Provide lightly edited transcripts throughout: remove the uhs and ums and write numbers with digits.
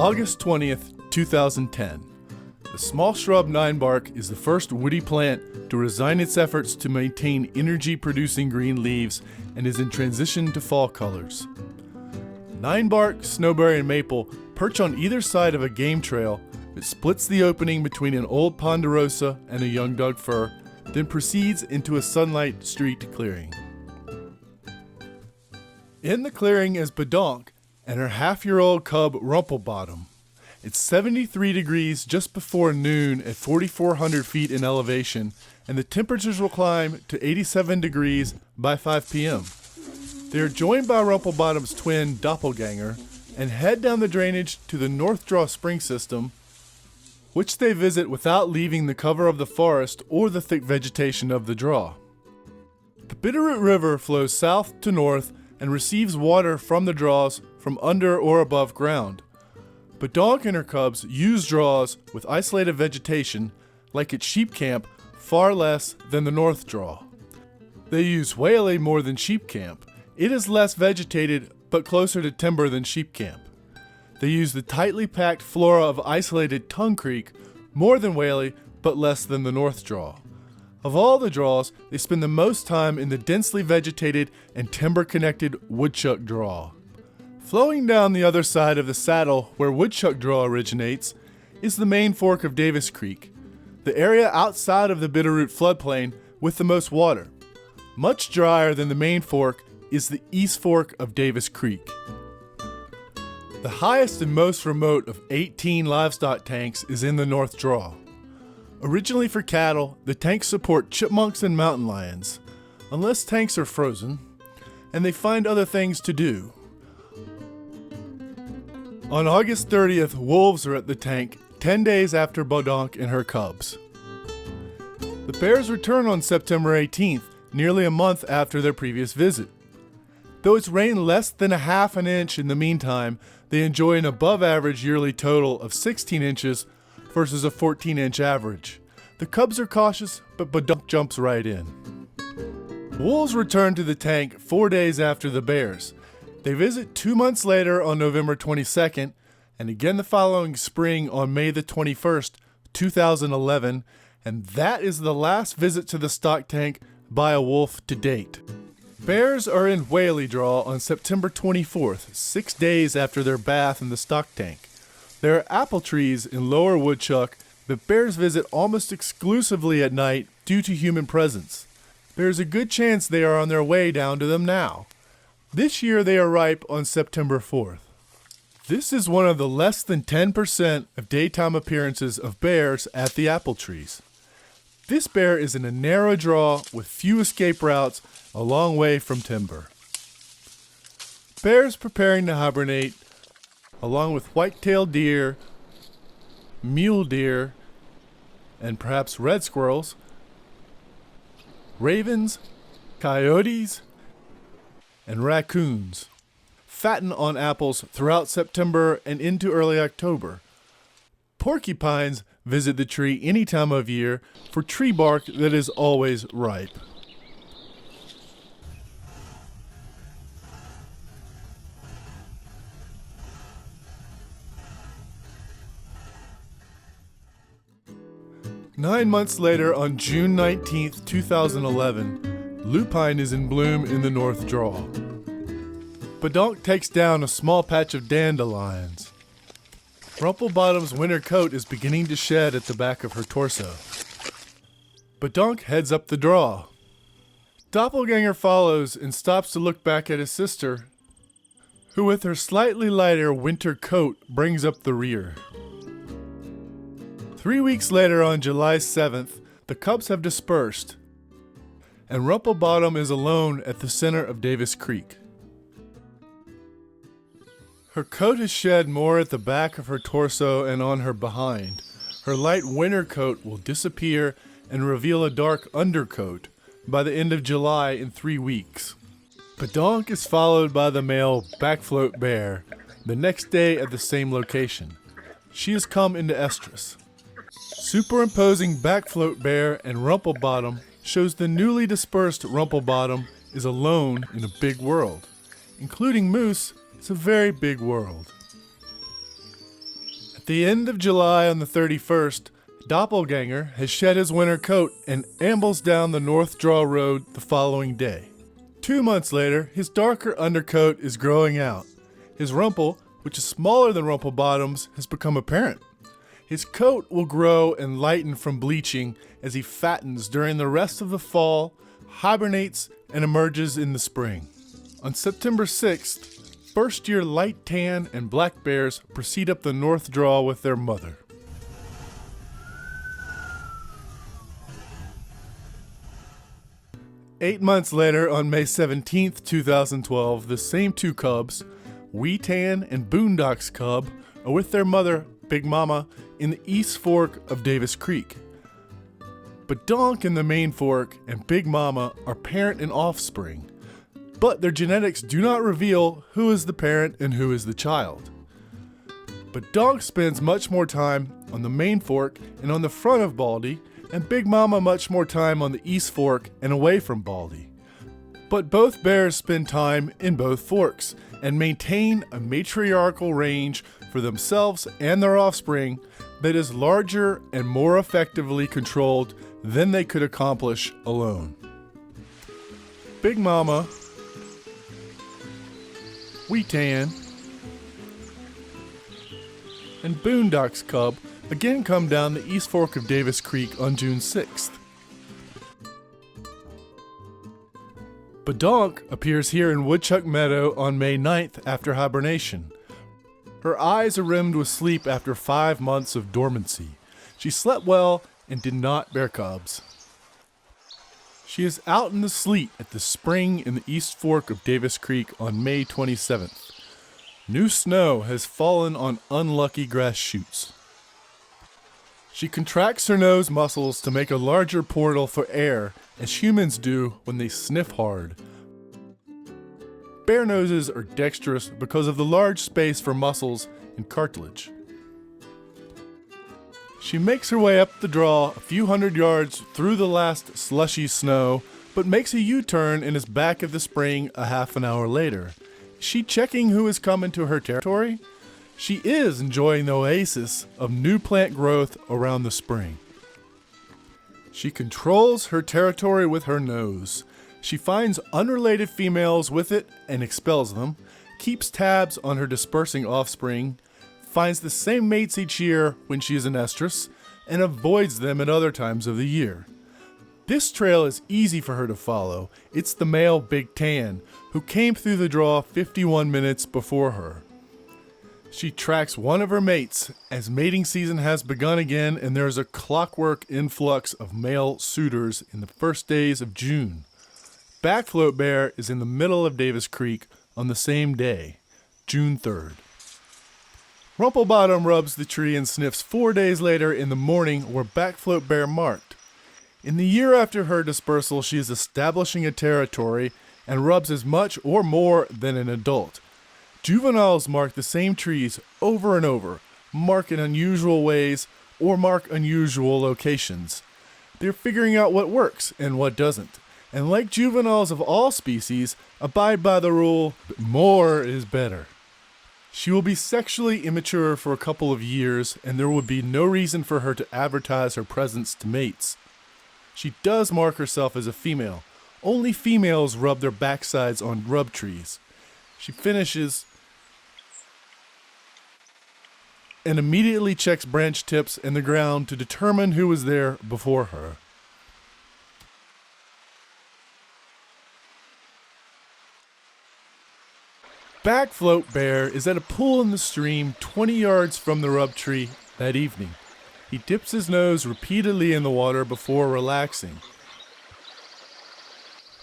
August 20th, 2010. The small shrub ninebark is the first woody plant to resign its efforts to maintain energy-producing green leaves and is in transition to fall colors. Ninebark, snowberry, and maple perch on either side of a game trail that splits the opening between an old ponderosa and a young Doug fir, then proceeds into a sunlight-streaked clearing. In the clearing is Badonk and her half-year-old cub Rumplebottom. It's 73 degrees just before noon at 4,400 feet in elevation, and the temperatures will climb to 87 degrees by 5 p.m. They are joined by Rumplebottom's twin Doppelganger and head down the drainage to the North Draw Spring System, which they visit without leaving the cover of the forest or the thick vegetation of the draw. The Bitterroot River flows south to north and receives water from the draws from under or above ground. Badonk and her cubs use draws with isolated vegetation, like at Sheep Camp, far less than the North Draw. They use Whaley more than Sheep Camp. It is less vegetated, but closer to timber than Sheep Camp. They use the tightly packed flora of isolated Tongue Creek, more than Whaley, but less than the North Draw. Of all the draws, they spend the most time in the densely vegetated and timber-connected Woodchuck Draw. Flowing down the other side of the saddle where Woodchuck Draw originates is the main fork of Davis Creek, the area outside of the Bitterroot floodplain with the most water. Much drier than the main fork is the East Fork of Davis Creek. The highest and most remote of 18 livestock tanks is in the North Draw. Originally for cattle, the tanks support chipmunks and mountain lions, unless tanks are frozen, and they find other things to do. On August 30th, wolves are at the tank 10 days after Badonk and her cubs. The bears return on September 18th, nearly a month after their previous visit. Though it's rained less than a half an inch in the meantime, they enjoy an above-average yearly total of 16 inches versus a 14-inch average. The cubs are cautious, but Badonk jumps right in. Wolves return to the tank 4 days after the bears. They visit 2 months later on November 22nd, and again the following spring on May the 21st, 2011, and that is the last visit to the stock tank by a wolf to date. Bears are in Whaley Draw on September 24th, 6 days after their bath in the stock tank. There are apple trees in Lower Woodchuck that bears visit almost exclusively at night due to human presence. There is a good chance they are on their way down to them now. This year they are ripe on September 4th. This is one of the less than 10% of daytime appearances of bears at the apple trees. This bear is in a narrow draw with few escape routes a long way from timber. Bears preparing to hibernate, along with white-tailed deer, mule deer, and perhaps red squirrels, ravens, coyotes, and raccoons, fatten on apples throughout September and into early October. Porcupines visit the tree any time of year for tree bark that is always ripe. Nine months later, on June 19th, 2011, lupine is in bloom in the North Draw. Badonk takes down a small patch of dandelions. Rumplebottom's winter coat is beginning to shed at the back of her torso. Badonk heads up the draw. Doppelganger follows and stops to look back at his sister, who with her slightly lighter winter coat brings up the rear. 3 weeks later, on July 7th, the cubs have dispersed, and Rumplebottom is alone at the center of Davis Creek. Her coat is shed more at the back of her torso and on her behind. Her light winter coat will disappear and reveal a dark undercoat by the end of July in 3 weeks. Badonk is followed by the male backfloat bear the next day at the same location. She has come into estrus. Superimposing backfloat bear and Rumplebottom shows the newly dispersed Rumplebottom is alone in a big world. Including moose, it's a very big world. At the end of July on the 31st, Doppelganger has shed his winter coat and ambles down the North Draw Road the following day. 2 months later, his darker undercoat is growing out. His rumple, which is smaller than Rumplebottom's, has become apparent. His coat will grow and lighten from bleaching as he fattens during the rest of the fall, hibernates, and emerges in the spring. On September 6th, first-year light tan and black bears proceed up the North Draw with their mother. Eight months later, on May 17th, 2012, the same two cubs, Wee Tan and Boondock's cub, are with their mother, Big Mama, in the East Fork of Davis Creek. Badonk in the Main Fork and Big Mama are parent and offspring, but their genetics do not reveal who is the parent and who is the child. Badonk spends much more time on the Main Fork and on the front of Baldy, and Big Mama much more time on the East Fork and away from Baldy. But both bears spend time in both forks and maintain a matriarchal range for themselves and their offspring that is larger and more effectively controlled than they could accomplish alone. Big Mama, Wee Tan, and Boondock's cub again come down the East Fork of Davis Creek on June 6th. Badonk appears here in Woodchuck Meadow on May 9th after hibernation. Her eyes are rimmed with sleep after 5 months of dormancy. She slept well and did not bear cubs. She is out in the sleet at the spring in the East Fork of Davis Creek on May 27th. New snow has fallen on unlucky grass shoots. She contracts her nose muscles to make a larger portal for air, as humans do when they sniff hard. Bear noses are dexterous because of the large space for muscles and cartilage. She makes her way up the draw a few hundred yards through the last slushy snow, but makes a U-turn and is back at the spring a half an hour later. Is she checking who is coming to her territory? She is enjoying the oasis of new plant growth around the spring. She controls her territory with her nose. She finds unrelated females with it and expels them, keeps tabs on her dispersing offspring, finds the same mates each year when she is an estrus, and avoids them at other times of the year. This trail is easy for her to follow. It's the male Big Tan, who came through the draw 51 minutes before her. She tracks one of her mates as mating season has begun again, and there is a clockwork influx of male suitors in the first days of June. Backfloat Bear is in the middle of Davis Creek on the same day, June 3rd. Rumplebottom rubs the tree and sniffs 4 days later in the morning where Backfloat Bear marked. In the year after her dispersal, she is establishing a territory and rubs as much or more than an adult. Juveniles mark the same trees over and over, mark in unusual ways, or mark unusual locations. They're figuring out what works and what doesn't, and like juveniles of all species, abide by the rule, more is better. She will be sexually immature for a couple of years, and there would be no reason for her to advertise her presence to mates. She does mark herself as a female. Only females rub their backsides on rub trees. She finishes and immediately checks branch tips and the ground to determine who was there before her. Backfloat Bear is at a pool in the stream 20 yards from the rub tree that evening. He dips his nose repeatedly in the water before relaxing.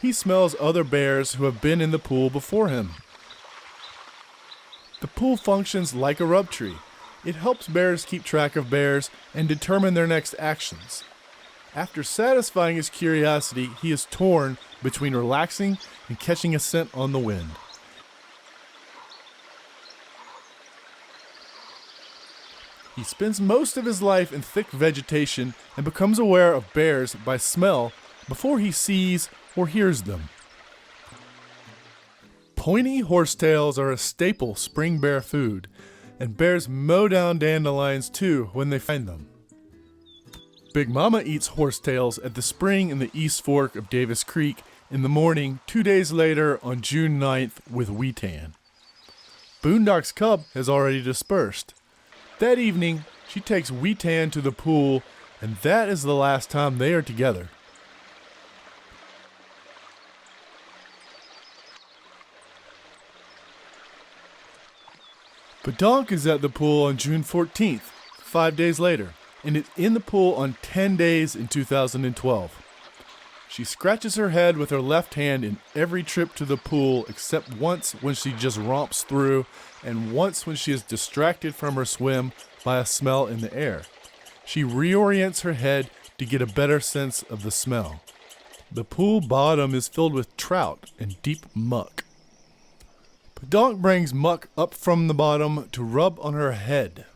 He smells other bears who have been in the pool before him. The pool functions like a rub tree. It helps bears keep track of bears and determine their next actions. After satisfying his curiosity, he is torn between relaxing and catching a scent on the wind. He spends most of his life in thick vegetation and becomes aware of bears by smell before he sees or hears them. Pointy horsetails are a staple spring bear food. and bears mow down dandelions too when they find them. Big Mama eats horsetails at the spring in the East Fork of Davis Creek in the morning 2 days later on June 9th with Weetan. Boondock's cub has already dispersed. That evening, she takes Weetan to the pool, and that is the last time they are together. Badonk is at the pool on June 14th, 5 days later, and is in the pool on 10 days in 2012. She scratches her head with her left hand in every trip to the pool except once when she just romps through and once when she is distracted from her swim by a smell in the air. She reorients her head to get a better sense of the smell. The pool bottom is filled with trout and deep muck. Badonk brings muck up from the bottom to rub on her head.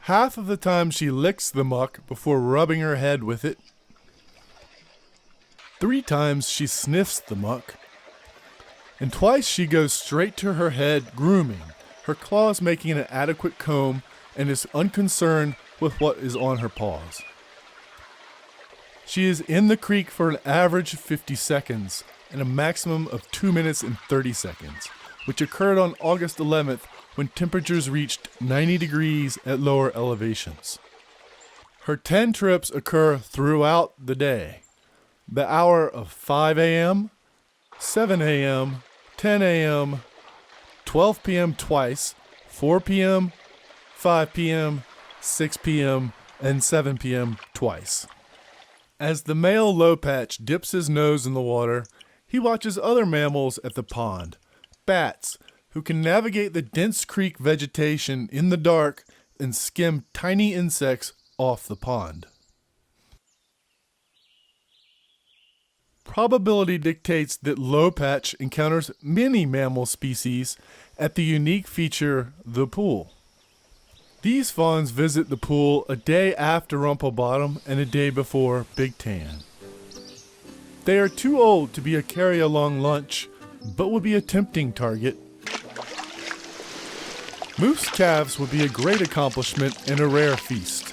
Half of the time she licks the muck before rubbing her head with it. 3 times she sniffs the muck. And twice she goes straight to her head grooming, her claws making an adequate comb, and is unconcerned with what is on her paws. She is in the creek for an average of 50 seconds and a maximum of 2 minutes and 30 seconds, which occurred on August 11th when temperatures reached 90 degrees at lower elevations. Her 10 trips occur throughout the day. The hour of 5 a.m., 7 a.m., 10 a.m., 12 p.m. twice, 4 p.m., 5 p.m., 6 p.m., and 7 p.m. twice. As the male lowpatch dips his nose in the water, he watches other mammals at the pond, bats, who can navigate the dense creek vegetation in the dark and skim tiny insects off the pond. Probability dictates that lowpatch encounters many mammal species at the unique feature, the pool. These fawns visit the pool a day after Rumplebottom and a day before Big Tan. They are too old to be a carry-along lunch, but would be a tempting target. Moose calves would be a great accomplishment and a rare feast.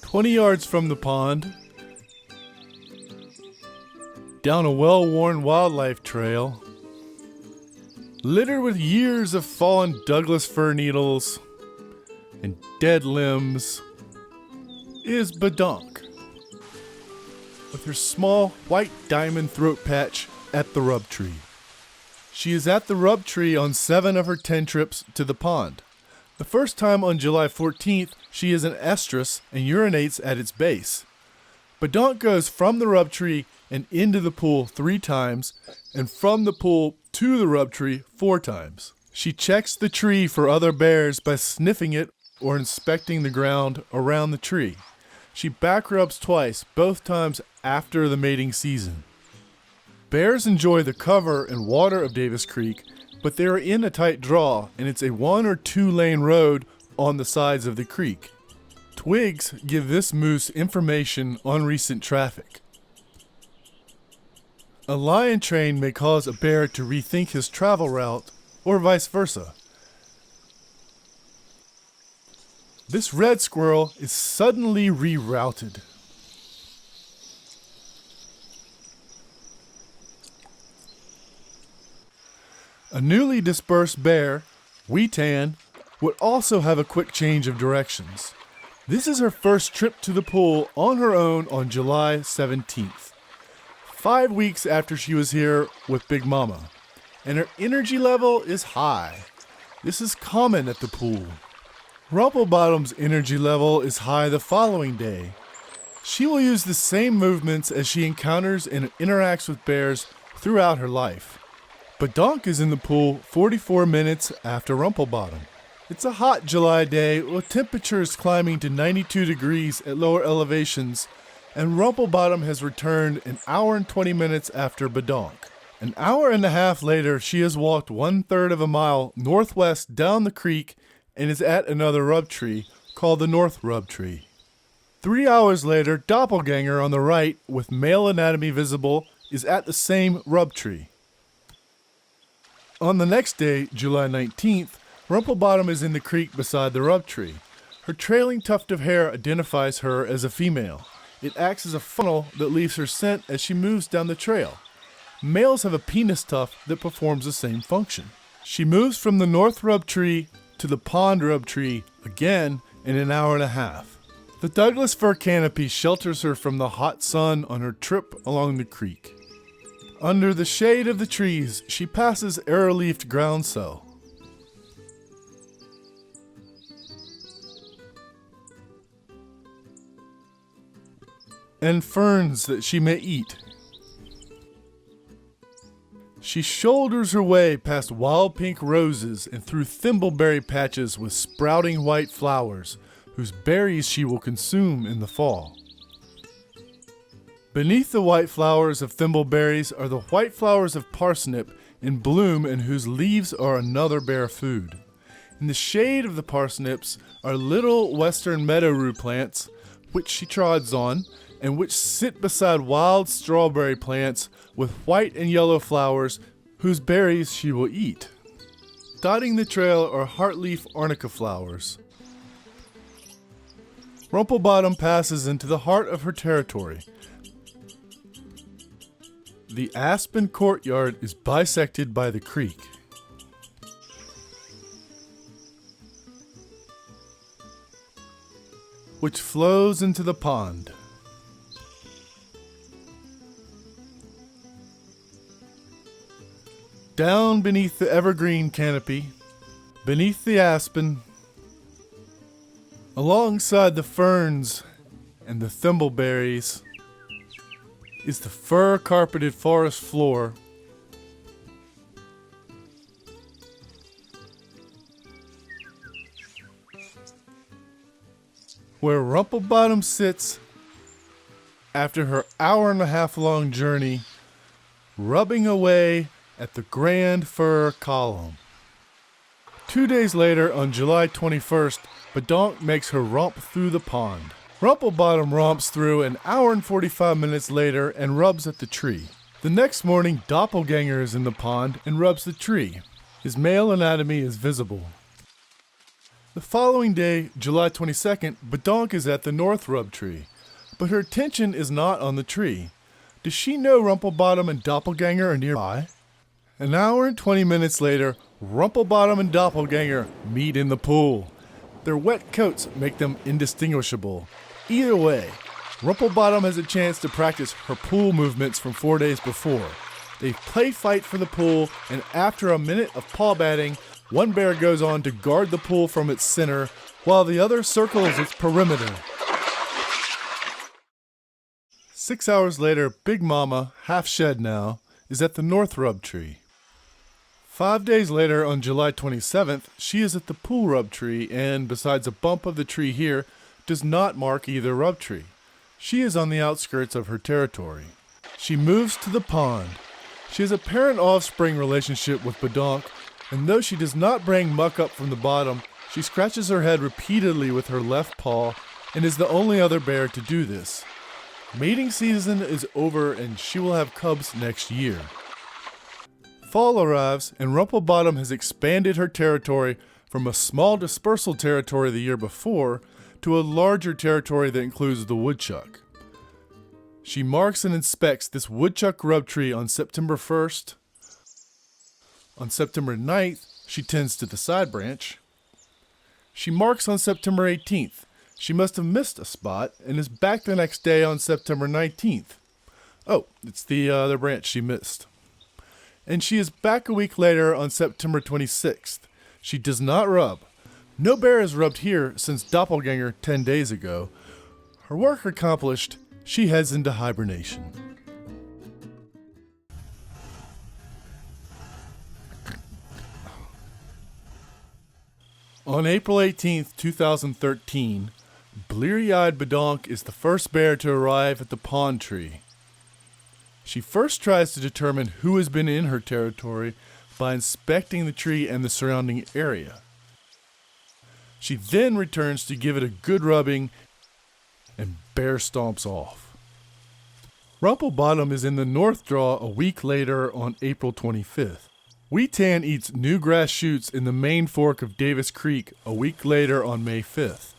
20 yards from the pond, down a well-worn wildlife trail, littered with years of fallen Douglas fir needles and dead limbs, is Badonk, with her small white diamond throat patch at the rub tree. She is at the rub tree on 7 of her 10 trips to the pond. The first time on July 14th, she is an estrus and urinates at its base. Badonk goes from the rub tree and into the pool 3 times, and from the pool to the rub tree 4 times. She checks the tree for other bears by sniffing it or inspecting the ground around the tree. She back rubs twice, both times after the mating season. Bears enjoy the cover and water of Davis Creek, but they are in a tight draw, and it's a 1 or 2 lane road on the sides of the creek. Twigs give this moose information on recent traffic. A lion train may cause a bear to rethink his travel route, or vice versa. This red squirrel is suddenly rerouted. A newly dispersed bear, Weetan, would also have a quick change of directions. This is her first trip to the pool on her own on July 17th, 5 weeks after she was here with Big Mama, and her energy level is high. This is common at the pool. Rumplebottom's energy level is high the following day. She will use the same movements as she encounters and interacts with bears throughout her life. Badonk is in the pool 44 minutes after Rumplebottom. It's a hot July day with temperatures climbing to 92 degrees at lower elevations, and Rumplebottom has returned an hour and 20 minutes after Badonk. An hour and a half later, she has walked 1/3 of a mile northwest down the creek and is at another rub tree called the North Rub Tree. 3 hours later, Doppelganger on the right with male anatomy visible is at the same rub tree. On the next day, July 19th, Rumplebottom is in the creek beside the rub tree. Her trailing tuft of hair identifies her as a female. It acts as a funnel that leaves her scent as she moves down the trail. Males have a penis tuft that performs the same function. She moves from the north rub tree to the pond rub tree again in an hour and a half. The Douglas fir canopy shelters her from the hot sun on her trip along the creek. Under the shade of the trees, she passes arrow-leafed groundsel. And ferns that she may eat. She shoulders her way past wild pink roses and through thimbleberry patches with sprouting white flowers, whose berries she will consume in the fall. Beneath the white flowers of thimbleberries are the white flowers of parsnip in bloom and whose leaves are another bear food. In the shade of the parsnips are little western meadow-rue plants, which she trods on, and which sit beside wild strawberry plants with white and yellow flowers, whose berries she will eat. Dotting the trail are heartleaf arnica flowers. Rumplebottom passes into the heart of her territory. The aspen courtyard is bisected by the creek. Which flows into the pond. Down beneath the evergreen canopy, beneath the aspen, alongside the ferns and the thimbleberries, is the fir-carpeted forest floor, where Rumplebottom sits after her hour-and-a-half-long journey, rubbing away at the grand fir column. 2 days later, on July 21st, Bedonk makes her romp through the pond. Rumplebottom romps through an hour and 45 minutes later and rubs at the tree. The next morning, Doppelganger is in the pond and rubs the tree. His male anatomy is visible. The following day, July 22nd, Bedonk is at the north rub tree, but her attention is not on the tree. Does she know Rumplebottom and Doppelganger are nearby? An hour and 20 minutes later, Rumplebottom and Doppelganger meet in the pool. Their wet coats make them indistinguishable. Either way, Rumplebottom has a chance to practice her pool movements from 4 days before. They play fight for the pool, and after a minute of paw batting, one bear goes on to guard the pool from its center, while the other circles its perimeter. 6 hours later, Big Mama, half shed now, is at the north rub tree. 5 days later, on July 27th, she is at the pool rub tree and, besides a bump of the tree here, does not mark either rub tree. She is on the outskirts of her territory. She moves to the pond. She has a parent-offspring relationship with Bedonk, and though she does not bring muck up from the bottom, she scratches her head repeatedly with her left paw and is the only other bear to do this. Mating season is over and she will have cubs next year. Fall arrives and Rumplebottom has expanded her territory from a small dispersal territory the year before to a larger territory that includes the woodchuck. She marks and inspects this woodchuck rub tree on September 1st. On September 9th, she tends to the side branch. She marks on September 18th. She must have missed a spot and is back the next day on September 19th. Oh, it's the other branch she missed. And she is back a week later on September 26th. She does not rub. No bear has rubbed here since Doppelganger 10 days ago. Her work accomplished, she heads into hibernation. On April 18th, 2013, bleary-eyed Bedonk is the first bear to arrive at the pond tree. She first tries to determine who has been in her territory by inspecting the tree and the surrounding area. She then returns to give it a good rubbing and bear stomps off. Rumplebottom is in the north draw a week later on April 25th. Weetan eats new grass shoots in the main fork of Davis Creek a week later on May 5th.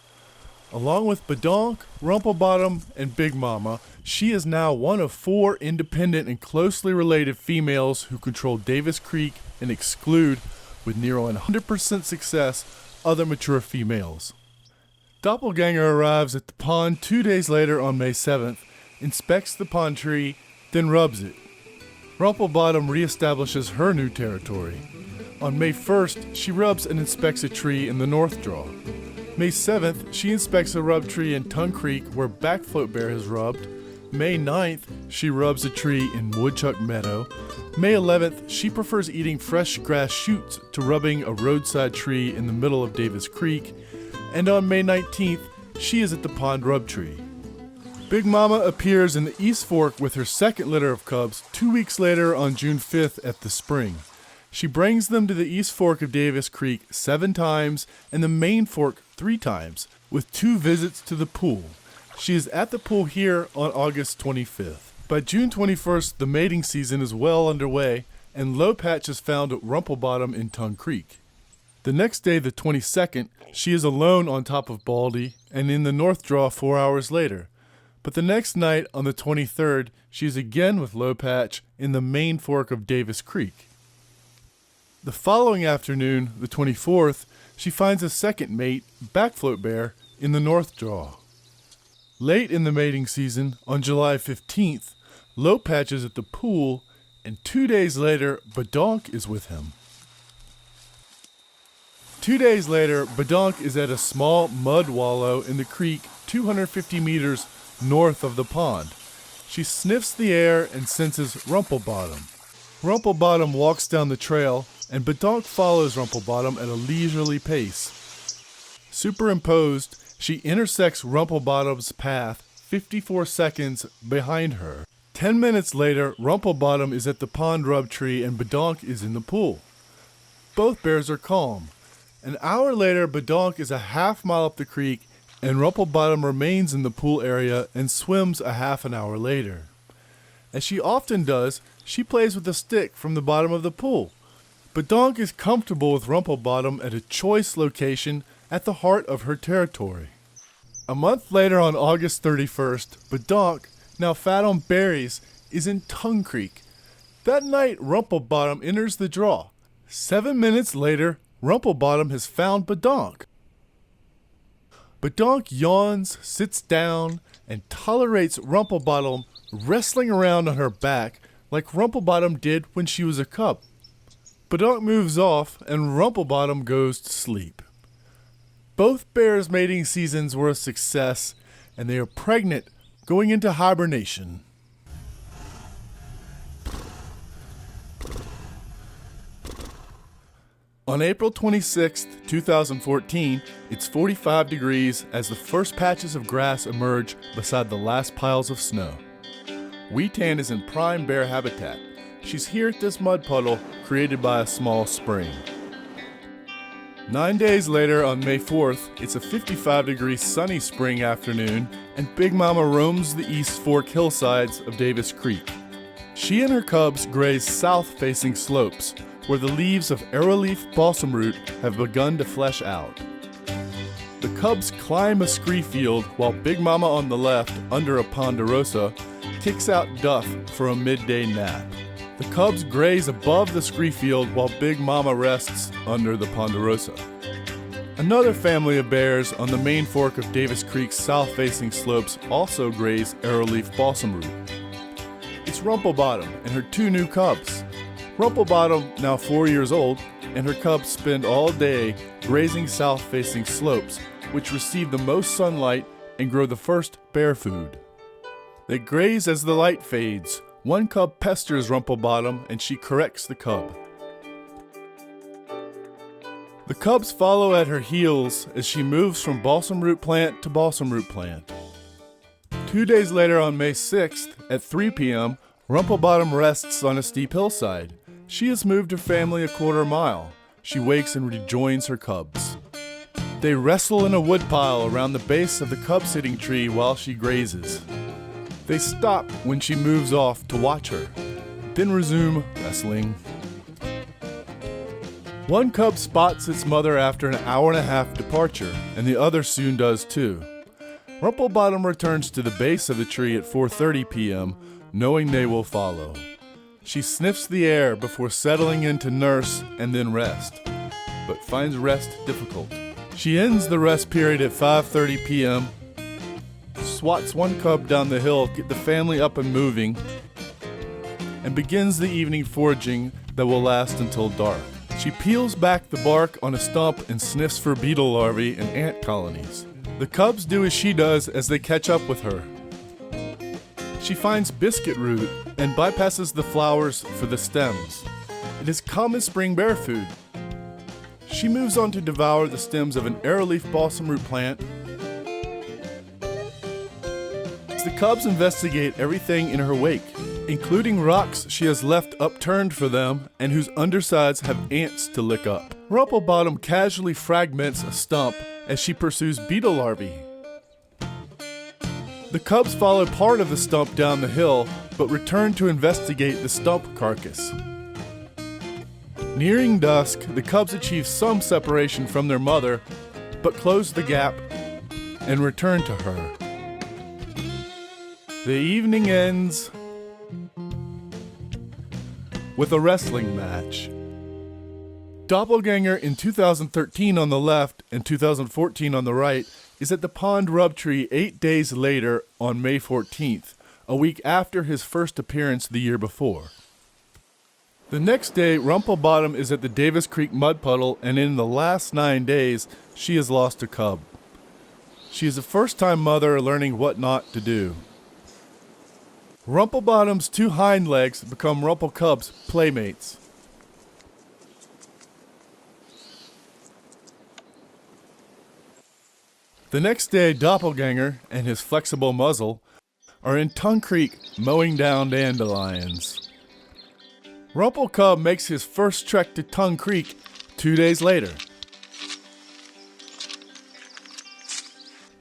Along with Badonk, Rumplebottom, and Big Mama, she is now one of 4 independent and closely related females who control Davis Creek and exclude, with near 100% success, other mature females. Doppelganger arrives at the pond 2 days later on May 7th, inspects the pond tree, then rubs it. Rumplebottom reestablishes her new territory. On May 1st, she rubs and inspects a tree in the North Draw. May 7th, she inspects a rub tree in Tongue Creek where Backfloat Bear has rubbed. May 9th, she rubs a tree in Woodchuck Meadow. May 11th, she prefers eating fresh grass shoots to rubbing a roadside tree in the middle of Davis Creek. And on May 19th, she is at the pond rub tree. Big Mama appears in the East Fork with her second litter of cubs 2 weeks later on June 5th at the spring. She brings them to the East Fork of Davis Creek 7 times and the main fork 3 times, with 2 visits to the pool. She is at the pool here on August 25th. By June 21st, the mating season is well underway, and Low Patch is found at Rumplebottom in Tongue Creek. The next day, the 22nd, she is alone on top of Baldy and in the North Draw 4 hours later. But the next night, on the 23rd, she is again with Low Patch in the main fork of Davis Creek. The following afternoon, the 24th, she finds a second mate, Backfloat Bear, in the North Draw. Late in the mating season, on July 15th, Low Patch is at the pool, and 2 days later, Badonk is with him. 2 days later, Badonk is at a small mud wallow in the creek 250 meters north of the pond. She sniffs the air and senses Rumplebottom. Rumplebottom walks down the trail, and Badonk follows Rumplebottom at a leisurely pace. Superimposed, she intersects Rumplebottom's path 54 seconds behind her. 10 minutes later, Rumplebottom is at the pond rub tree and Badonk is in the pool. Both bears are calm. An hour later, Badonk is a half mile up the creek and Rumplebottom remains in the pool area and swims a half an hour later. As she often does, she plays with a stick from the bottom of the pool. Badonk is comfortable with Rumplebottom at a choice location at the heart of her territory. A month later on August 31st, Badonk, now fat on berries, is in Tongue Creek. That night, Rumplebottom enters the draw. 7 minutes later, Rumplebottom has found Badonk. Badonk yawns, sits down, and tolerates Rumplebottom wrestling around on her back like Rumplebottom did when she was a cub. Badonk moves off, and Rumplebottom goes to sleep. Both bears' mating seasons were a success, and they are pregnant going into hibernation. On April 26, 2014, it's 45 degrees as the first patches of grass emerge beside the last piles of snow. Weetan is in prime bear habitat. She's here at this mud puddle created by a small spring. 9 days later, on May 4th, it's a 55-degree sunny spring afternoon, and Big Mama roams the East Fork hillsides of Davis Creek. She and her cubs graze south-facing slopes, where the leaves of arrowleaf balsam root have begun to flesh out. The cubs climb a scree field, while Big Mama on the left, under a ponderosa, kicks out duff for a midday nap. The cubs graze above the scree field while Big Mama rests under the ponderosa. Another family of bears on the main fork of Davis Creek's south-facing slopes also graze arrowleaf balsam root. It's Rumplebottom and her 2 new cubs. Rumplebottom, now 4 years old, and her cubs spend all day grazing south-facing slopes, which receive the most sunlight and grow the first bear food. They graze as the light fades. One cub pesters Rumplebottom, and she corrects the cub. The cubs follow at her heels as she moves from balsam root plant to balsam root plant. 2 days later on May 6th, at 3 p.m., Rumplebottom rests on a steep hillside. She has moved her family a quarter mile. She wakes and rejoins her cubs. They wrestle in a woodpile around the base of the cub-sitting tree while she grazes. They stop when she moves off to watch her, then resume wrestling. One cub spots its mother after an hour-and-a-half departure, and the other soon does too. Rumplebottom returns to the base of the tree at 4:30 p.m., knowing they will follow. She sniffs the air before settling in to nurse and then rest, but finds rest difficult. She ends the rest period at 5:30 p.m., swats one cub down the hill, get the family up and moving, and begins the evening foraging that will last until dark. She peels back the bark on a stump and sniffs for beetle larvae and ant colonies. The cubs do as she does as they catch up with her. She finds biscuit root and bypasses the flowers for the stems. It is common spring bear food. She moves on to devour the stems of an arrowleaf balsam root plant. The cubs investigate everything in her wake, including rocks she has left upturned for them and whose undersides have ants to lick up. Rumplebottom casually fragments a stump as she pursues beetle larvae. The cubs follow part of the stump down the hill, but return to investigate the stump carcass. Nearing dusk, the cubs achieve some separation from their mother, but close the gap and return to her. The evening ends with a wrestling match. Doppelganger in 2013 on the left and 2014 on the right is at the pond rub tree 8 days later on May 14th, a week after his first appearance the year before. The next day, Rumplebottom is at the Davis Creek mud puddle, and in the last 9 days, she has lost a cub. She is a first-time mother learning what not to do. Rumplebottom's two hind legs become Rumple Cub's playmates. The next day, Doppelganger and his flexible muzzle are in Tongue Creek mowing down dandelions. Rumple Cub makes his first trek to Tongue Creek 2 days later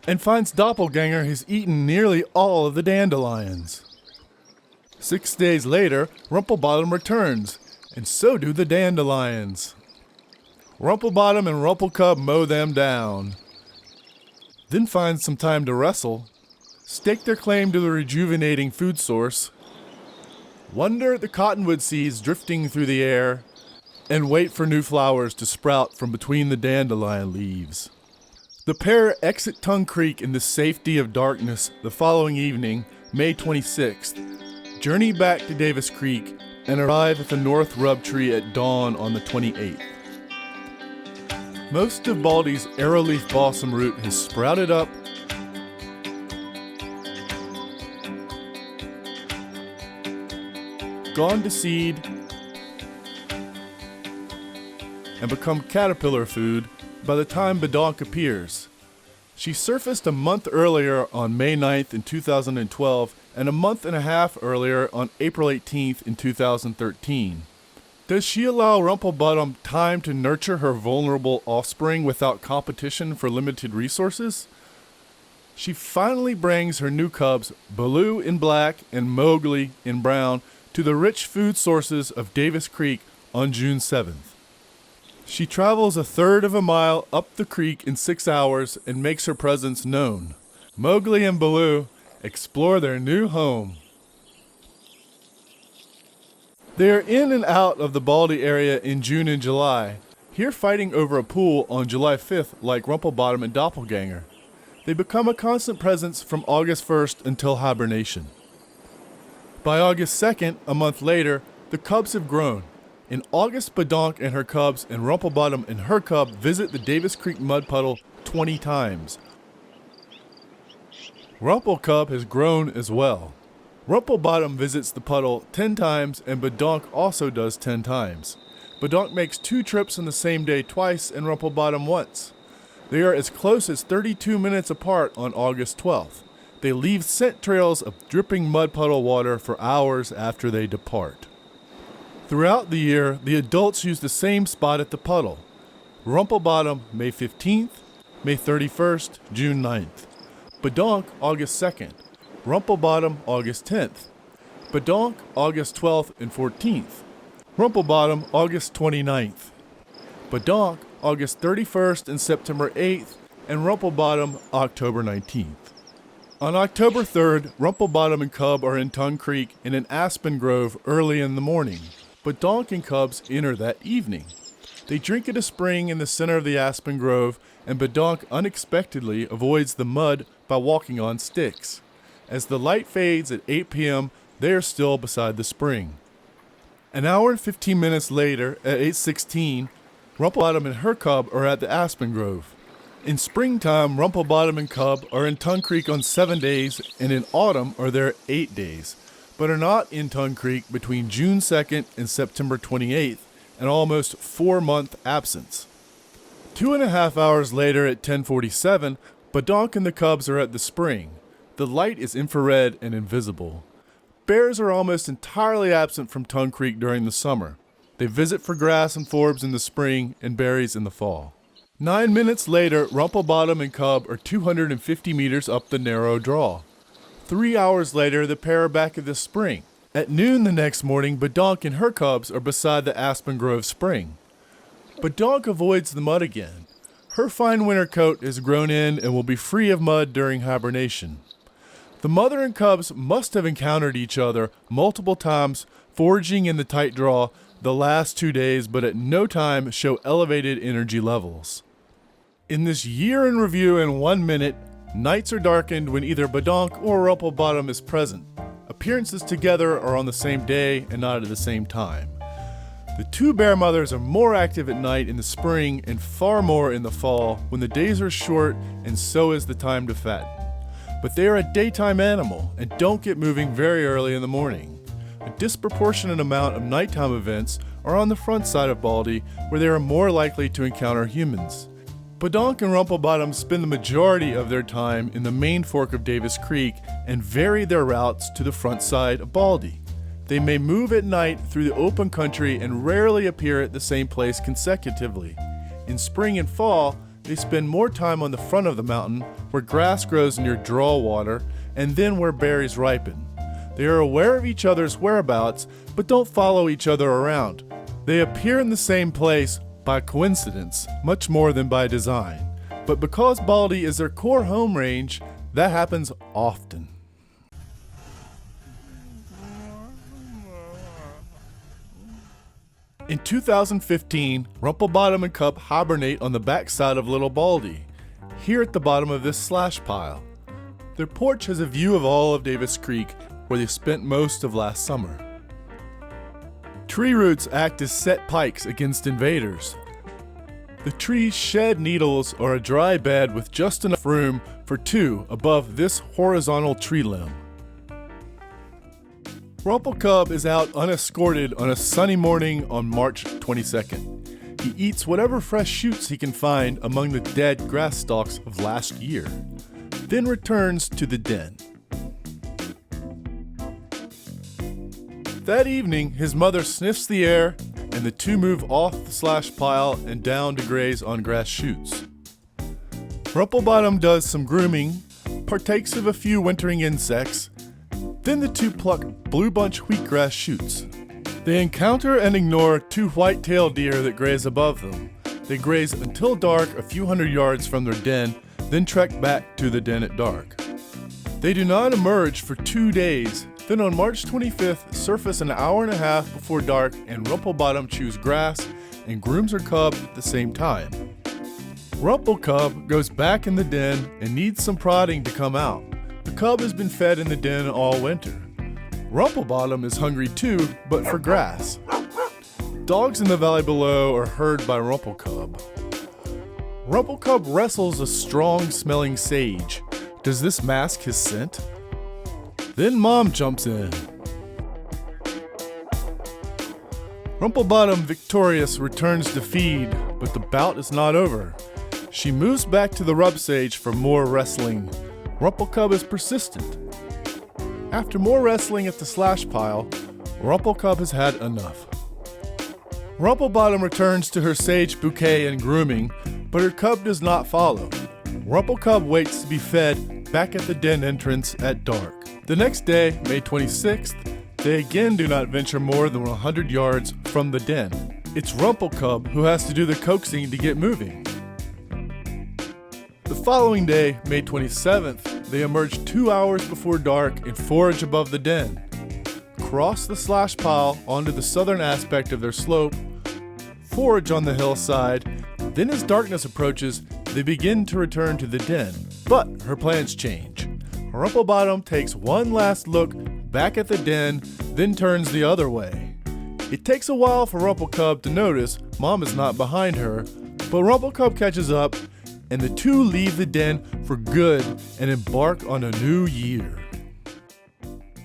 and finds Doppelganger has eaten nearly all of the dandelions. 6 days later, Rumplebottom returns, and so do the dandelions. Rumplebottom and Rumple Cub mow them down, then find some time to wrestle, stake their claim to the rejuvenating food source, wonder at the cottonwood seeds drifting through the air, and wait for new flowers to sprout from between the dandelion leaves. The pair exit Tongue Creek in the safety of darkness the following evening, May 26th, journey back to Davis Creek, and arrive at the North Rub Tree at dawn on the 28th. Most of Baldy's arrowleaf balsam root has sprouted up, gone to seed, and become caterpillar food by the time Badonk appears. She surfaced a month earlier on May 9th in 2012 and a month and a half earlier on April 18th in 2013. Does she allow Rumplebottom time to nurture her vulnerable offspring without competition for limited resources? She finally brings her new cubs, Baloo in black and Mowgli in brown, to the rich food sources of Davis Creek on June 7th. She travels 1/3 of a mile up the creek in 6 hours and makes her presence known. Mowgli and Baloo explore their new home. They are in and out of the Baldy area in June and July, here fighting over a pool on July 5th like Rumplebottom and Doppelganger. They become a constant presence from August 1st until hibernation. By August 2nd, a month later, the cubs have grown. In August, Badonk and her cubs and Rumplebottom and her cub visit the Davis Creek mud puddle 20 times. Rumple Cub has grown as well. Rumplebottom visits the puddle 10 times and Badonk also does 10 times. Badonk makes 2 trips in the same day twice and Rumplebottom once. They are as close as 32 minutes apart on August 12th. They leave scent trails of dripping mud puddle water for hours after they depart. Throughout the year, the adults use the same spot at the puddle. Rumplebottom, May 15th, May 31st, June 9th. Badonk, August 2nd. Rumplebottom, August 10th. Badonk, August 12th and 14th. Rumplebottom, August 29th. Badonk August 31st and September 8th, and Rumplebottom October 19th. On October 3rd, Rumplebottom and cub are in Tongue Creek in an aspen grove early in the morning. Badonk and cubs enter that evening. They drink at a spring in the center of the aspen grove, and Badonk unexpectedly avoids the mud by walking on sticks. As the light fades at 8 p.m., they are still beside the spring. An hour and 15 minutes later, at 8:16, Rumplebottom and her cub are at the aspen grove. In springtime, Rumplebottom and cub are in Tongue Creek on 7 days, and in autumn are there 8 days, but are not in Tongue Creek between June 2nd and September 28th, an almost 4-month absence. 2.5 hours later at 10:47, Badonk and the cubs are at the spring. The light is infrared and invisible. Bears are almost entirely absent from Tongue Creek during the summer. They visit for grass and forbs in the spring and berries in the fall. 9 minutes later, Rumplebottom and cub are 250 meters up the narrow draw. 3 hours later, the pair are back at the spring. At noon the next morning, Badonk and her cubs are beside the Aspen Grove spring. Badonk avoids the mud again. Her fine winter coat is grown in and will be free of mud during hibernation. The mother and cubs must have encountered each other multiple times foraging in the tight draw the last 2 days, but at no time show elevated energy levels. In this year in review in 1 minute, nights are darkened when either Badonk or Rumplebottom is present. Appearances together are on the same day and not at the same time. The two bear mothers are more active at night in the spring and far more in the fall when the days are short and so is the time to fatten. But they are a daytime animal and don't get moving very early in the morning. A disproportionate amount of nighttime events are on the front side of Baldy, where they are more likely to encounter humans. Badonk and Rumplebottom spend the majority of their time in the main fork of Davis Creek and vary their routes to the front side of Baldy. They may move at night through the open country and rarely appear at the same place consecutively. In spring and fall, they spend more time on the front of the mountain, where grass grows near draw water, and then where berries ripen. They are aware of each other's whereabouts, but don't follow each other around. They appear in the same place by coincidence, much more than by design. But because Baldy is their core home range, that happens often. In 2015, Rumplebottom and cub hibernate on the backside of Little Baldy, here at the bottom of this slash pile. Their porch has a view of all of Davis Creek, where they spent most of last summer. Tree roots act as set pikes against invaders. The trees shed needles or a dry bed with just enough room for two above this horizontal tree limb. Rumplecub is out unescorted on a sunny morning on March 22nd. He eats whatever fresh shoots he can find among the dead grass stalks of last year, then returns to the den. That evening, his mother sniffs the air, and the two move off the slash pile and down to graze on grass shoots. Rumplebottom does some grooming, partakes of a few wintering insects, then the two pluck blue bunch wheatgrass shoots. They encounter and ignore two white-tailed deer that graze above them. They graze until dark a few hundred yards from their den, then trek back to the den at dark. They do not emerge for 2 days. Then on March 25th, surface an hour and a half before dark, and Rumplebottom chews grass and grooms her cub at the same time. Rumplecub goes back in the den and needs some prodding to come out. The cub has been fed in the den all winter. Rumplebottom is hungry too, but for grass. Dogs in the valley below are heard by Rumplecub. Rumplecub wrestles a strong-smelling sage. Does this mask his scent? Then Mom jumps in. Rumplebottom, victorious, returns to feed, but the bout is not over. She moves back to the rub sage for more wrestling. Rumplecub is persistent. After more wrestling at the slash pile, Rumplecub has had enough. Rumplebottom returns to her sage bouquet and grooming, but her cub does not follow. Rumplecub waits to be fed back at the den entrance at dark. The next day, May 26th, they again do not venture more than 100 yards from the den. It's Rumpelcub who has to do the coaxing to get moving. The following day, May 27th, they emerge 2 hours before dark and forage above the den. Cross the slash pile onto the southern aspect of their slope, forage on the hillside, then as darkness approaches, they begin to return to the den. But her plans change. Rumplebottom takes one last look back at the den, then turns the other way. It takes a while for Rumpelcub to notice Mom is not behind her, but Rumpelcub catches up, and the two leave the den for good and embark on a new year.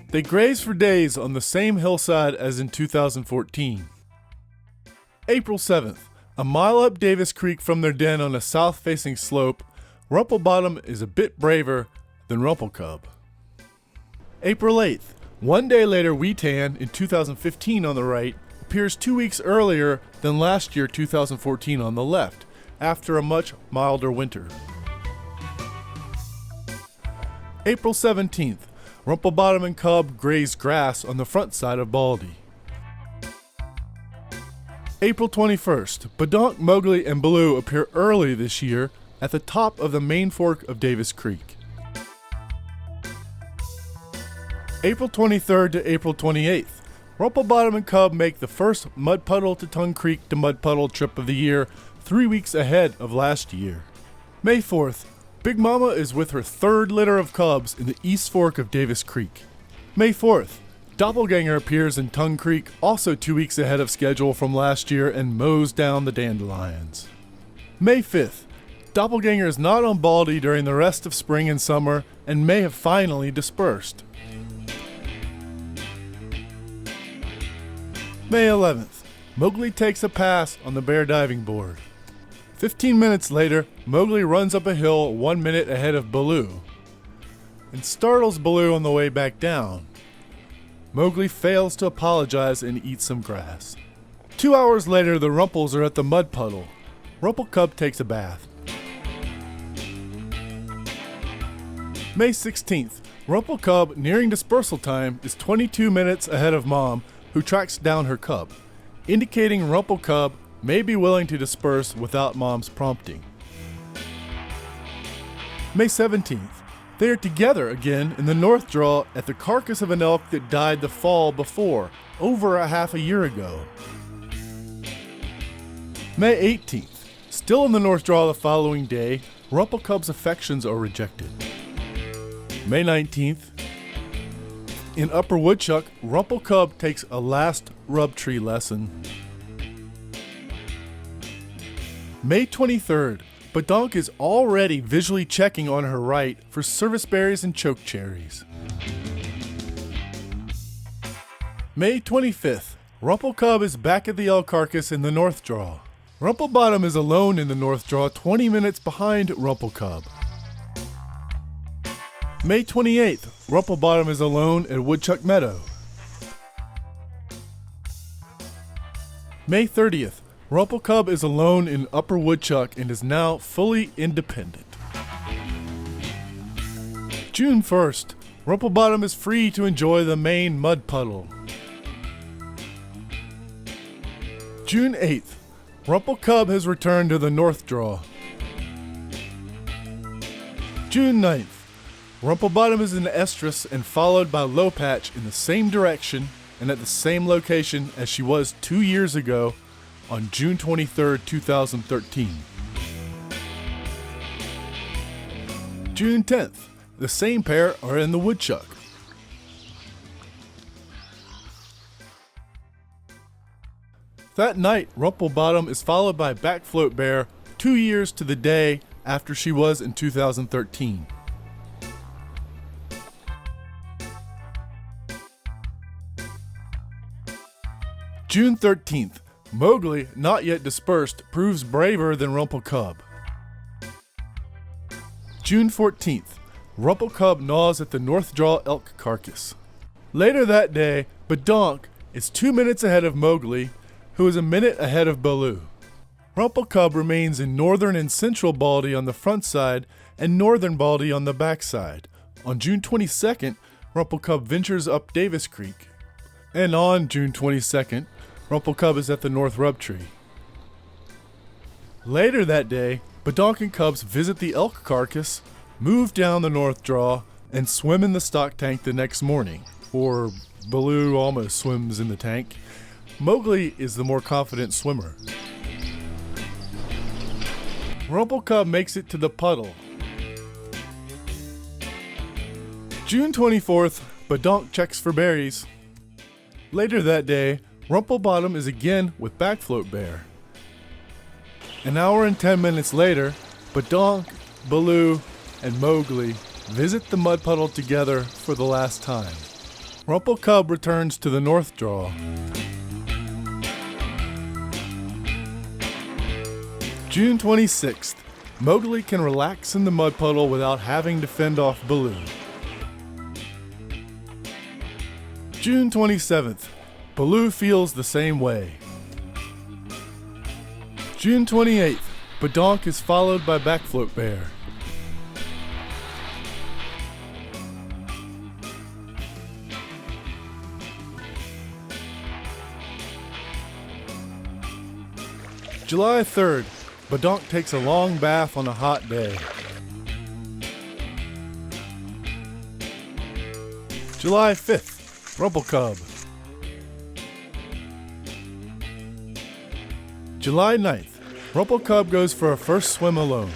They graze for days on the same hillside as in 2014. April 7th, a mile up Davis Creek from their den on a south-facing slope, Rumplebottom is a bit braver than Rumpelcub. April 8th, one day later, Weetan, in 2015 on the right, appears 2 weeks earlier than last year 2014 on the left, after a much milder winter. April 17th, Rumplebottom and Cub graze grass on the front side of Baldy. April 21st, Badonk, Mowgli, and Baloo appear early this year at the top of the main fork of Davis Creek. April 23rd to April 28th, Rumplebottom and Cub make the first Mud Puddle to Tongue Creek to Mud Puddle trip of the year, 3 weeks ahead of last year. May 4th, Big Mama is with her third litter of cubs in the East Fork of Davis Creek. May 4th, Doppelganger appears in Tongue Creek, also 2 weeks ahead of schedule from last year, and mows down the dandelions. May 5th, Doppelganger is not on Baldy during the rest of spring and summer and may have finally dispersed. May 11th, Mowgli takes a pass on the bear diving board. 15 minutes later, Mowgli runs up a hill 1 minute ahead of Baloo and startles Baloo on the way back down. Mowgli fails to apologize and eats some grass. 2 hours later, the Rumples are at the mud puddle. Rumpelcub takes a bath. May 16th, Rumpelcub, nearing dispersal time, is 22 minutes ahead of Mom, who tracks down her cub, indicating Rumpelcub may be willing to disperse without Mom's prompting. May 17th, they are together again in the North Draw at the carcass of an elk that died the fall before, over a half a year ago. May 18th, still in the North Draw the following day, Rumpelcub's affections are rejected. May 19th, in Upper Woodchuck, Rumpelcub takes a last rub tree lesson. May 23rd, Badonk is already visually checking on her right for service berries and choke cherries. May 25th, Rumpelcub is back at the elk carcass in the North Draw. Rumplebottom is alone in the North Draw 20 minutes behind Rumpelcub. May 28th, Rumplebottom is alone at Woodchuck Meadow. May 30th, Rumpelcub is alone in Upper Woodchuck and is now fully independent. June 1st, Rumplebottom is free to enjoy the main mud puddle. June 8th, Rumpelcub has returned to the North Draw. June 9th, Rumplebottom is in the estrus and followed by Lowpatch in the same direction and at the same location as she was 2 years ago on June 23, 2013. June 10th, the same pair are in the Woodchuck. That night, Rumplebottom is followed by Backfloat Bear 2 years to the day after she was in 2013. June 13th, Mowgli, not yet dispersed, proves braver than Rumpelcub. June 14th, Rumpelcub gnaws at the North Draw elk carcass. Later that day, Badonk is 2 minutes ahead of Mowgli, who is a minute ahead of Baloo. Rumpelcub remains in northern and central Baldy on the front side and northern Baldy on the back side. On June 22nd, Rumpelcub ventures up Davis Creek. And on June 22nd, Rumple Cub is at the north rub tree. Later that day, Badonk and Cubs visit the elk carcass, move down the north draw, and swim in the stock tank the next morning. Or Baloo almost swims in the tank. Mowgli is the more confident swimmer. Rumple Cub makes it to the puddle. June 24th, Badonk checks for berries. Later that day, Rumplebottom is again with Backfloat Bear. An hour and 10 minutes later, Badonk, Baloo, and Mowgli visit the mud puddle together for the last time. Rumple Cub returns to the north draw. June 26th, Mowgli can relax in the mud puddle without having to fend off Baloo. June 27th, Baloo feels the same way. June 28th, Badonk is followed by Backfloat Bear. July 3rd, Badonk takes a long bath on a hot day. July 5th, Rumple Cub. July 9th, Rumple Cub goes for a first swim alone.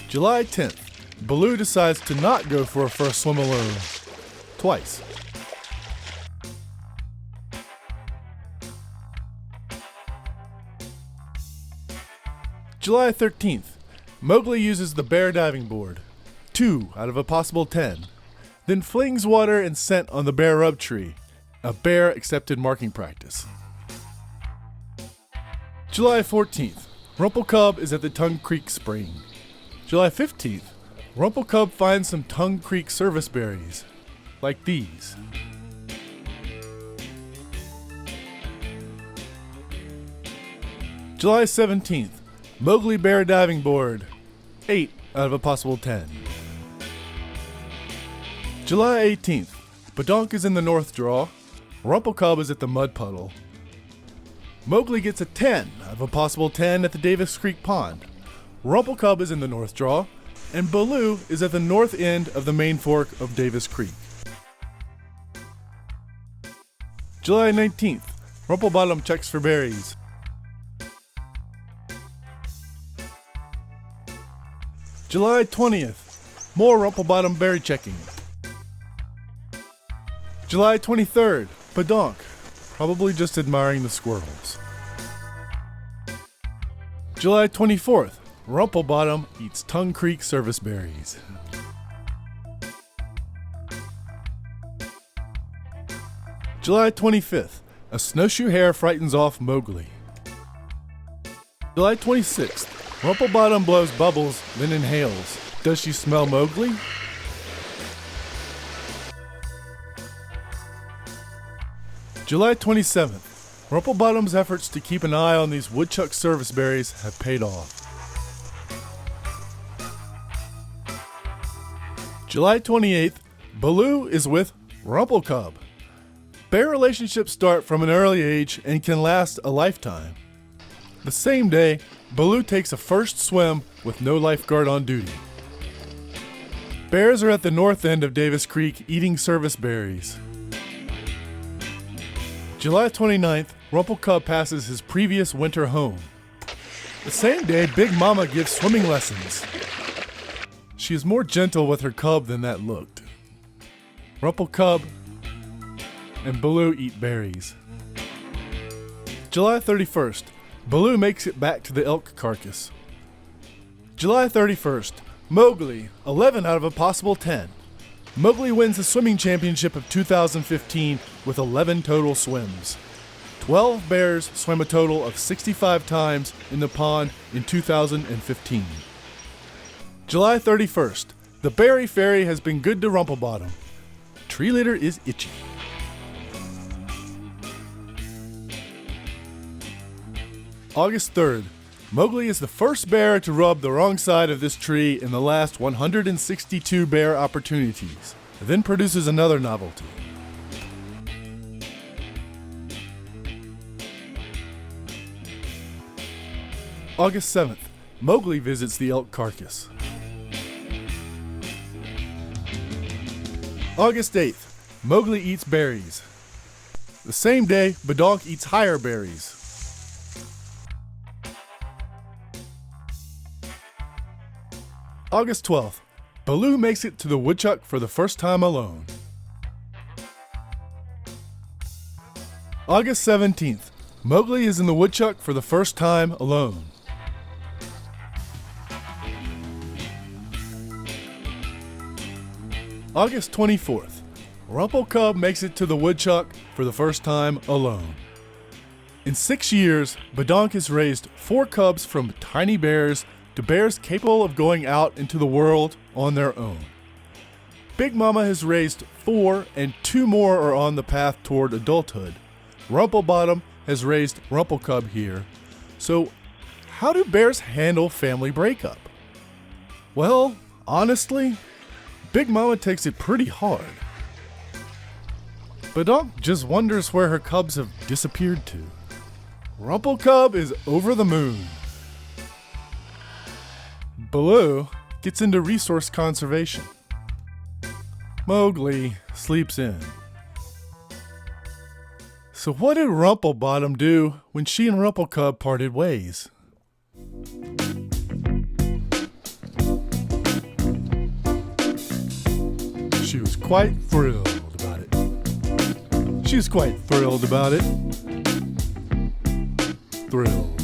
July 10th, Baloo decides to not go for a first swim alone. Twice. July 13th, Mowgli uses the bear diving board, 2 out of a possible 10, then flings water and scent on the bear rub tree, a bear accepted marking practice. July 14th, Rumple Cub is at the Tongue Creek Spring. July 15th, Rumple Cub finds some Tongue Creek service berries, like these. July 17th, Mowgli bear diving board, 8 out of a possible 10. July 18th, Badonk is in the north draw, Rumple Cub is at the mud puddle. Mowgli gets a 10 out of a possible 10 at the Davis Creek Pond. Rumple Cub is in the north draw, and Baloo is at the north end of the main fork of Davis Creek. July 19th, Rumplebottom checks for berries. July 20th, more Rumplebottom berry checking. July 23rd, Badonk, probably just admiring the squirrels. July 24th, Rumplebottom eats Tongue Creek service berries. July 25th, a snowshoe hare frightens off Mowgli. July 26th, Rumplebottom blows bubbles, then inhales. Does she smell Mowgli? July 27th, Rumplebottom's efforts to keep an eye on these woodchuck service berries have paid off. July 28th, Baloo is with Rumple Cub. Bear relationships start from an early age and can last a lifetime. The same day, Baloo takes a first swim with no lifeguard on duty. Bears are at the north end of Davis Creek eating service berries. July 29th, Rumple Cub passes his previous winter home. The same day, Big Mama gives swimming lessons. She is more gentle with her cub than that looked. Rumple Cub and Baloo eat berries. July 31st, Baloo makes it back to the elk carcass. July 31st, Mowgli, 11 out of a possible 10. Mowgli wins the swimming championship of 2015 with 11 total swims. 12 bears swam a total of 65 times in the pond in 2015. July 31st, the Berry Fairy has been good to Rumplebottom. Tree litter is itchy. August 3rd, Mowgli is the first bear to rub the wrong side of this tree in the last 162 bear opportunities. then produces another novelty. August 7th, Mowgli visits the elk carcass. August 8th, Mowgli eats berries. The same day, Badonk eats higher berries. August 12th, Baloo makes it to the woodchuck for the first time alone. August 17th, Mowgli is in the woodchuck for the first time alone. August 24th, Rumpelcub makes it to the woodchuck for the first time alone. In 6 years, Badonk has raised 4 cubs from tiny bears to bears capable of going out into the world on their own. Big Mama has raised 4 and 2 more are on the path toward adulthood. Rumplebottom has raised Rumpelcub here. So, how do bears handle family breakup? Well, honestly, Big Mama takes it pretty hard. Badonk just wonders where her cubs have disappeared to. Rumpelcub is over the moon. Baloo gets into resource conservation. Mowgli sleeps in. So what did Rumplebottom do when she and Rumpelcub parted ways? She was quite thrilled about it. She was quite thrilled about it. Thrilled.